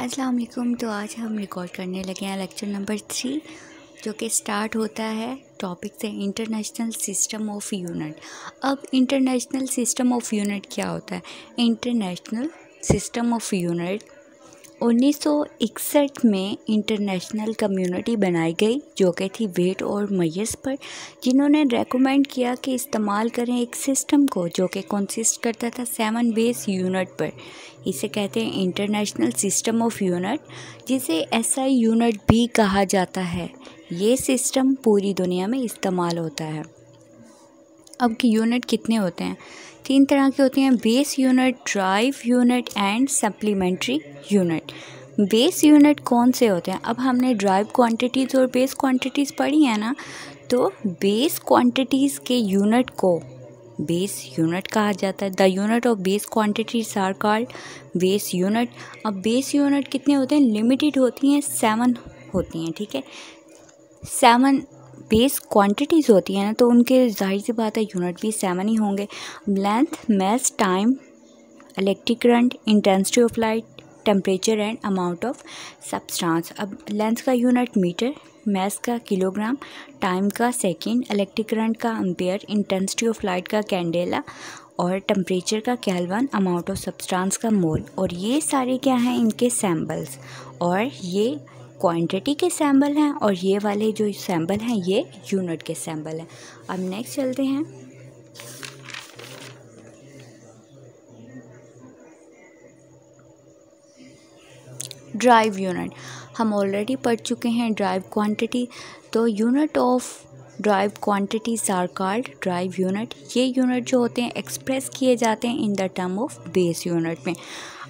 अस्सलाम वालेकुम। तो आज हम रिकॉर्ड करने लगे हैं लेक्चर नंबर 3, जो कि स्टार्ट होता है टॉपिक से इंटरनेशनल सिस्टम ऑफ यूनिट। अब इंटरनेशनल सिस्टम ऑफ यूनिट क्या होता है? इंटरनेशनल सिस्टम ऑफ यूनिट 1961 में इंटरनेशनल कम्युनिटी बनाई गई, जो कि थी वेट और मयस पर, जिन्होंने रेकमेंड किया कि इस्तेमाल करें एक सिस्टम को जो कि कंसिस्ट करता था 7 बेस यूनिट पर। इसे कहते हैं इंटरनेशनल सिस्टम ऑफ यूनिट, जिसे SI यूनिट भी कहा जाता है। ये सिस्टम पूरी दुनिया में इस्तेमाल होता है। अब की यूनिट कितने होते हैं? 3 तरह के होते हैं: base unit, derived unit and supplementary unit. Base unit कौन से होते हैं? अब हमने ड्राइव क्वांटिटीज़ और बेस क्वांटिटीज़ पढ़ी है ना, तो बेस क्वांटिटीज़ के यूनिट को बेस यूनिट कहा जाता है। The unit of base quantities are called base unit. अब बेस यूनिट कितने होते हैं? लिमिटेड होती हैं, 7 होती हैं। ठीक है, 7 बेस क्वांटिटीज़ होती हैं ना, तो उनके जाहिर सी बात है यूनिट भी 7 ही होंगे। Length, mass, time, electric current, intensity of light, temperature and amount of substance. अब लेंथ का यूनिट मीटर, मास का किलोग्राम, टाइम का सेकंड, इलेक्ट्रिक करंट का एम्पेयर, इंटेंसिटी ऑफ लाइट का कैंडेला और टेम्परेचर का केल्विन, अमाउंट ऑफ सब्सटेंस का मोल। और ये सारे क्या हैं? इनके सैम्बल्स, और ये क्वांटिटी के सैम्बल हैं, और ये वाले जो सैम्बल हैं ये यूनिट के सैम्बल हैं। अब नेक्स्ट चलते हैं। ड्राइव यूनिट हम ऑलरेडी पढ़ चुके हैं। ड्राइव क्वांटिटी, तो unit of derived quantities are called derived unit. ये यूनिट जो होते हैं एक्सप्रेस किए जाते हैं in the term of base unit में।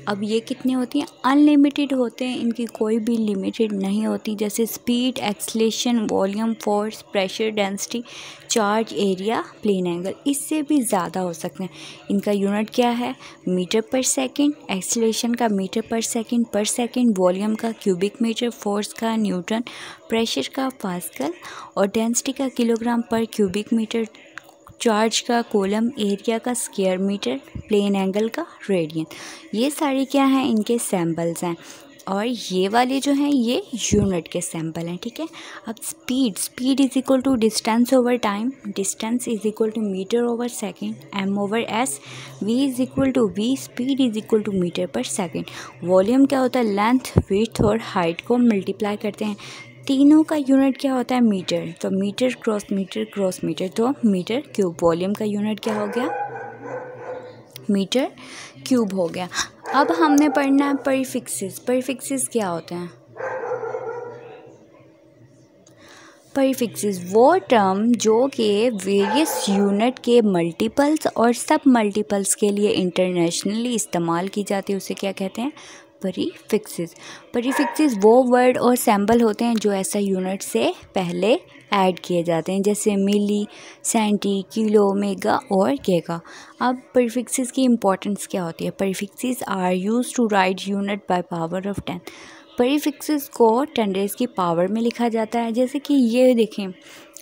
अब ये कितनी होती हैं? अनलिमिटेड होते हैं, इनकी कोई भी लिमिटेड नहीं होती। जैसे speed, acceleration, volume, force, pressure, density, charge, area, plane angle, इससे भी ज़्यादा हो सकते हैं। इनका यूनिट क्या है? मीटर पर सेकंड, एक्सलेशन का मीटर पर सेकंड, वॉल्यूम का क्यूबिक मीटर, फोर्स का न्यूटन, प्रेशर का पास्कल और डेंसिटी का किलोग्राम पर क्यूबिक मीटर, चार्ज का कूलम, एरिया का स्क्वायर मीटर, प्लेन एंगल का रेडियन। ये सारे क्या हैं? इनके सैम्बल्स हैं। और ये वाले जो हैं ये यूनिट के सैम्पल हैं। ठीक है, अब speed is equal to distance over time, distance is equal to metre over second, M over S, V is equal to V, speed is equal to metre पर सेकेंड। वॉल्यूम क्या होता है? Length, width और height को multiply करते हैं। तीनों का यूनिट क्या होता है? मीटर। तो metre cross metre cross metre, तो मीटर क्यूब। वॉल्यूम का यूनिट क्या हो गया? मीटर क्यूब हो गया। अब हमने पढ़ना है प्रीफिक्सेस। प्रीफिक्सेस क्या होते हैं? प्रीफिक्सेस वो टर्म जो कि वेरियस यूनिट के मल्टीपल्स और सब मल्टीपल्स के लिए इंटरनेशनली इस्तेमाल की जाती है, उसे क्या कहते हैं? प्रीफिक्सेस। प्रीफिक्सेस वो वर्ड और सैम्बल होते हैं जो ऐसा यूनिट से पहले ऐड किए जाते हैं, जैसे मिली, सेंटी, किलो, मेगा और गीगा। अब प्रीफिक्सेस की इंपॉर्टेंस क्या होती है? Prefixes are used to write unit by power of 10। Prefixes को 10 रेज़ की पावर में लिखा जाता है। जैसे कि ये देखें,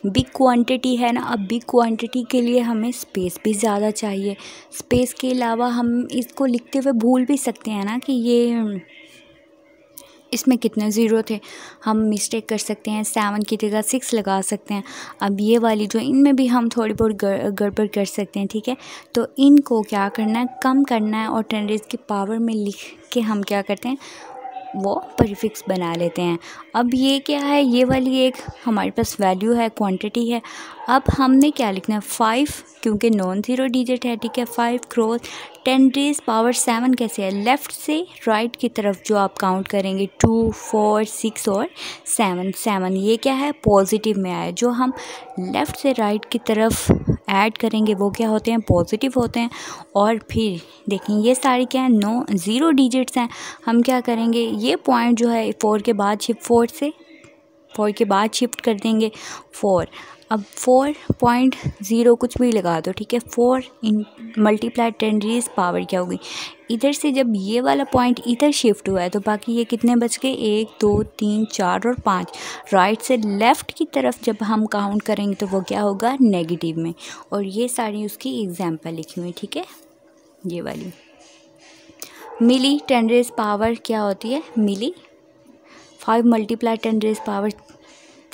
बिग क्वांटिटी है ना, अब बिग क्वांटिटी के लिए हमें स्पेस भी ज़्यादा चाहिए। स्पेस के अलावा हम इसको लिखते हुए भूल भी सकते हैं ना कि ये इसमें कितने ज़ीरो थे, हम मिस्टेक कर सकते हैं, 7 की जगह 6 लगा सकते हैं। अब ये वाली जो इनमें भी हम थोड़ी बहुत गड़बड़ कर सकते हैं। ठीक है, तो इनको क्या करना है? कम करना है, और 10 रेज़ की पावर में लिख के हम क्या करते हैं? वो प्रीफिक्स बना लेते हैं। अब ये क्या है? ये वाली एक हमारे पास वैल्यू है, क्वांटिटी है। अब हमने क्या लिखना है? 5, क्योंकि नॉन ज़ीरो डिजिट है। ठीक है, 5 क्रॉस 10 रेज़ पावर 7 कैसे है? लेफ़्ट से राइट की तरफ जो आप काउंट करेंगे, 2, 4, 6 और 7, ये क्या है? पॉजिटिव में आया। जो हम लेफ़्ट से राइट की तरफ ऐड करेंगे वो क्या होते हैं? पॉजिटिव होते हैं। और फिर देखें ये सारे क्या है? ज़ीरो डिजिट्स हैं। हम क्या करेंगे? ये पॉइंट जो है 4 के बाद फोर के बाद शिफ्ट कर देंगे 4। अब 4.0 कुछ भी लगा दो। ठीक है, 4 इन मल्टीप्लाई 10 रेज़ पावर क्या होगी? इधर से जब ये वाला पॉइंट इधर शिफ्ट हुआ है तो बाकी ये कितने बच गए? 1, 2, 3, 4 और 5। राइट से लेफ़्ट की तरफ जब हम काउंट करेंगे तो वो क्या होगा? नेगेटिव में। और ये सारी उसकी एग्जाम्पल लिखी हुई। ठीक है, ये वाली। मिली 10 रेज़ पावर क्या होती है, मिली 5 मल्टीप्लाई 10 रेज़ पावर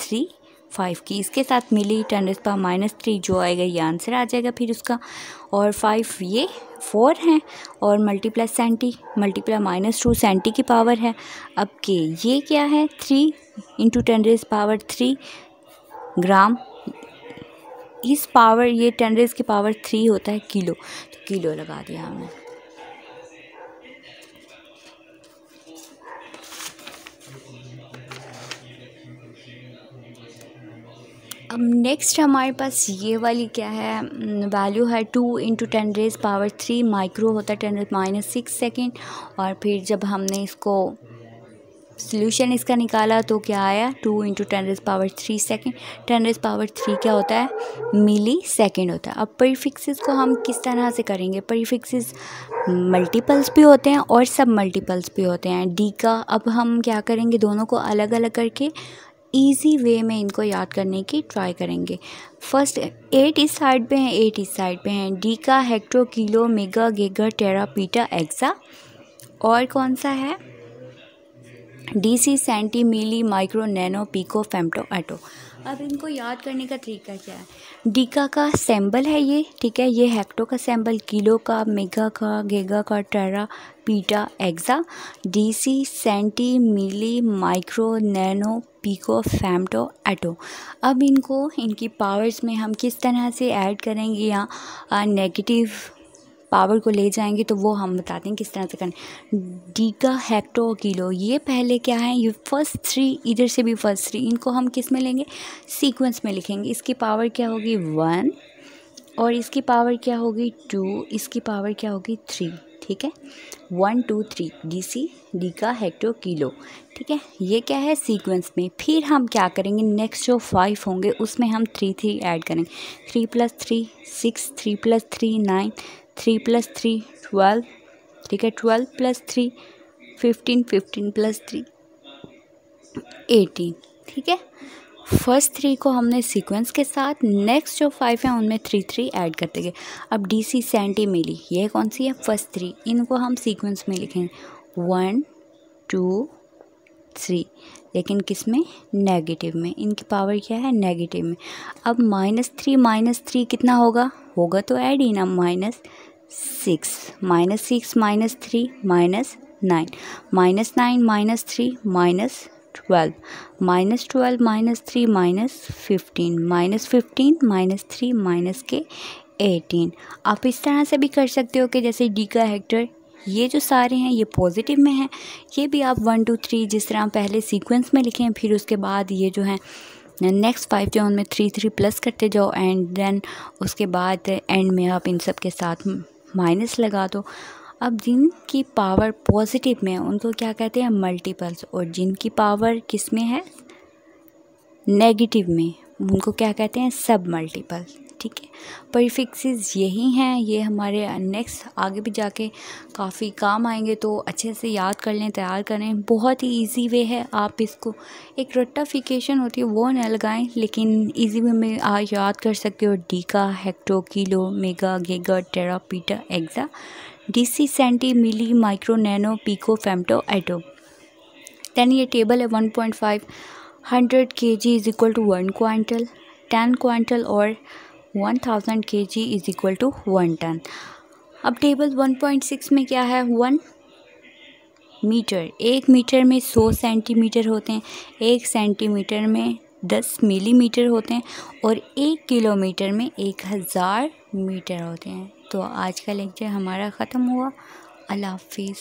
3 5 की, इसके साथ मिली 10 रेज़ पावर -3 जो आएगा ये आंसर आ जाएगा फिर उसका, और 5 ये 4 हैं, और मल्टीप्लाई सेंटी मल्टीप्लाई -2 सेंटी की पावर है। अब के ये क्या है 3 × 10 रेज़ पावर 3 ग्राम, इस पावर ये 10 रेज़ की पावर 3 होता है किलो, तो किलो लगा दिया हमने। अब नेक्स्ट हमारे पास ये वाली क्या है, वैल्यू है 2 × 10 रेज़ पावर 3 माइक्रो होता है 10⁻⁶ सेकेंड, और फिर जब हमने इसको सॉल्यूशन इसका निकाला तो क्या आया 2 × 10 rays power 3 second, 10 rays power 3 क्या होता है, मिली सेकेंड होता है। अब प्रीफिक्सेस को हम किस तरह से करेंगे, प्रीफिक्सेस मल्टीपल्स भी होते हैं और सब मल्टीपल्स भी होते हैं डी का। अब हम क्या करेंगे, दोनों को अलग अलग करके इजी वे में इनको याद करने की ट्राई करेंगे। फर्स्ट 8 इस साइड पे हैं, 8 इस साइड पे हैं। डी का hecto, kilo, mega, giga, tera, peta, AXA, और कौन सा है DC, centi, milli, micro, nano, pico, femto, एटो। अब इनको याद करने का तरीका क्या है, डीका का सिंबल है ये, ठीक है, ये हेक्टो का सिंबल, किलो का, मेगा का, गीगा का, टेरा, peta, exa, deci, centi, milli, micro, nano, pico, femto, एटो। अब इनको इनकी पावर्स में हम किस तरह से ऐड करेंगे या नेगेटिव पावर को ले जाएंगे, तो वो हम बताते हैं किस तरह से करें। डी का हेक्टो, किलो, ये पहले क्या है, ये फर्स्ट 3, इधर से भी फर्स्ट 3, इनको हम किस में लेंगे, सीक्वेंस में लिखेंगे। इसकी पावर क्या होगी 1, और इसकी पावर क्या होगी 2, इसकी पावर क्या होगी 3, ठीक है, 1 2 3 डीसी, डी का हेक्टो, किलो, ठीक है, ये क्या है सीक्वेंस में। फिर हम क्या करेंगे, नेक्स्ट जो 5 होंगे उसमें हम 3 3 ऐड करेंगे, 3 + 3 6, 3 + 3 9, 3 + 3 12, ठीक है, 12 + 3 15, 15 + 3 18, ठीक है। फर्स्ट 3 को हमने सीक्वेंस के साथ, नेक्स्ट जो 5 हैं उनमें 3 3 ऐड करते गए। अब डीसी, सेंटी, मिली, ये कौन सी है फर्स्ट 3, इनको हम सीक्वेंस में लिखेंगे 1 2 3, लेकिन किस में, नेगेटिव में, इनकी पावर क्या है नेगेटिव में। अब -3 कितना होगा, होगा तो ऐड ही ना, -6 -6 -3 -9 -9 -3 -12 -12 -3 -15 -15 -3 -के 18। आप इस तरह से भी कर सकते हो कि जैसे डी का हेक्टर, ये जो सारे हैं ये पॉजिटिव में हैं, ये भी आप 1 2 3 जिस तरह पहले सीक्वेंस में लिखें, फिर उसके बाद ये जो है नेक्स्ट 5 जो उनमें 3 3 प्लस करते जाओ, एंड देन उसके बाद एंड में आप इन सब के साथ माइनस लगा दो। अब जिनकी पावर पॉजिटिव में है उनको क्या कहते हैं, मल्टीपल्स, और जिनकी पावर किस में है, नेगेटिव में, उनको क्या कहते हैं, सब मल्टीपल्स, ठीक है। प्रीफिक्सेस यही हैं, ये हमारे नेक्स्ट आगे भी जाके काफ़ी काम आएंगे, तो अच्छे से याद कर लें, तैयार करें। बहुत ही इजी वे है, आप इसको एक रट्टाफिकेशन होती है वो न लगाएं, लेकिन इजी वे में आप याद कर सकते हो। Deca hecto, kilo, mega, giga, tera, peta, exa, deci, centi, milli, micro, nano, pico, femto, atto. Then ये टेबल है 1.5, 100 kg is equal to 1 quintal, 10 quintal और 1000 kg is equal to 1 tonne. अब टेबल 1.6 में क्या है, 1 metre, 1 metre में 100 centimetre होते हैं, 1 सेंटीमीटर में 10 मिलीमीटर होते हैं, और 1 किलोमीटर में 1000 मीटर होते हैं। तो आज का लेक्चर हमारा ख़त्म हुआ। अल्लाह हाफिज़।